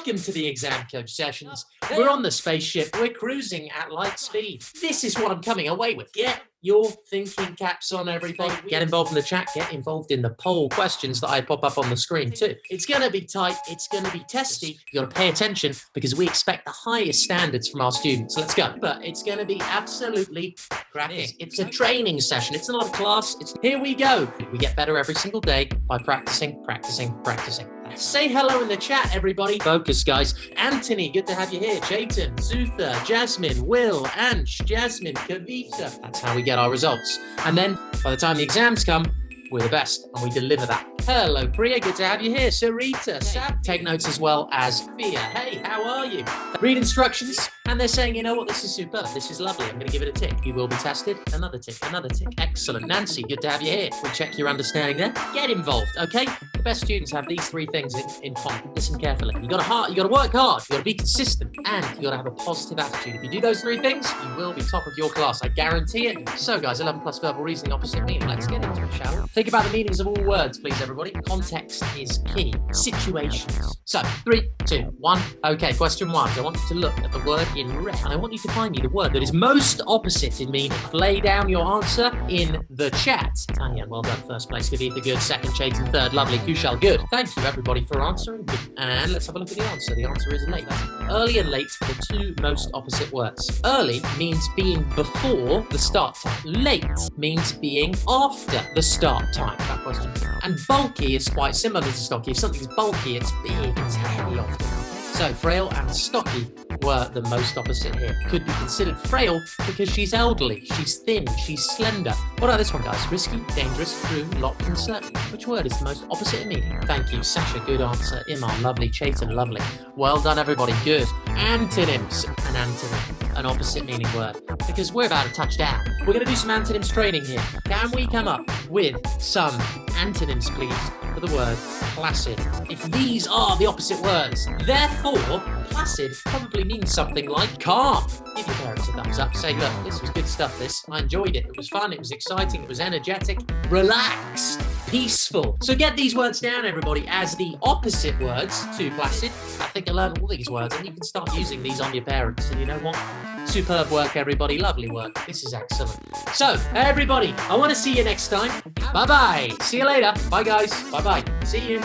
Welcome to the Exam Coach Sessions. We're on the spaceship. We're cruising at light speed. This is what I'm coming away with. Get your thinking caps on, everybody. Get involved in the chat. Get involved in the poll questions that I pop up on the screen too. It's going to be tight. It's going to be testy. You got to pay attention because we expect the highest standards from our students. Let's go. But it's going to be absolutely cracking. It's a training session. It's not a class. Here we go. We get better every single day by practicing, practicing, practicing. Say hello in the chat, everybody. Focus, guys. Anthony, good to have you here. Jayton, Zutha, Jasmine, Will, Ansh, Jasmine, Kavita. That's how we get our results. And then by the time the exams come, we're the best and we deliver that. Hello, Priya. Good to have you here. Sarita, Sab. Take notes as well as Fia. Hey, how are you? Read instructions. And they're saying, you know what, this is superb. This is lovely. I'm going to give it a tick. You will be tested. Another tick, another tick. Excellent. Nancy, good to have you here. We'll check your understanding there. Get involved, okay? The best students have these three things in common. Listen carefully. You got to work hard. You got to be consistent. And you got to have a positive attitude. If you do those three things, you will be top of your class. I guarantee it. So, guys, 11 plus verbal reasoning, opposite meaning. Let's get into it, shall we? Think about the meanings of all words, please, everybody. Context is key. Situations. So, 3, 2, 1. Okay, question 1. I want you to look at the word in red, and I want you to find me the word that is most opposite in meaning. Lay down your answer in the chat. Tanya, well done. First place, Kavita, good. Second, Chayton, third, lovely. Kushal, good. Thank you, everybody, for answering. And let's have a look at the answer. The answer is late. Early and late are the two most opposite words. Early means being before the start time. Late means being after the start time. That question. And bulky is quite similar to stocky. If something's bulky, it's big, it's heavy often. So frail and stocky were the most opposite here. Could be considered frail because she's elderly, she's thin, she's slender. What about this one, guys? Risky, dangerous, true, locked, and certain. Which word is the most opposite in meaning? Thank you, Sasha. Good answer. Imar, lovely. Chayton, lovely. Well done, everybody. Good. Antonyms. An antonym, an opposite meaning word. Because we're about to touch down. We're going to do some antonyms training here. Can we come up with some antonyms, please, for the word placid? If these are the opposite words, therefore, placid probably means something like calm. Give your parents a thumbs up. Say, look, this was good stuff, this. I enjoyed it. It was fun. It was exciting. It was energetic. Relaxed. Peaceful. So get these words down, everybody, as the opposite words to placid. I think I learned all these words, and you can start using these on your parents. And you know what? Superb work, everybody. Lovely work. This is excellent. So, everybody, I want to see you next time. Bye-bye. See you later. Bye, guys. Bye-bye. See you.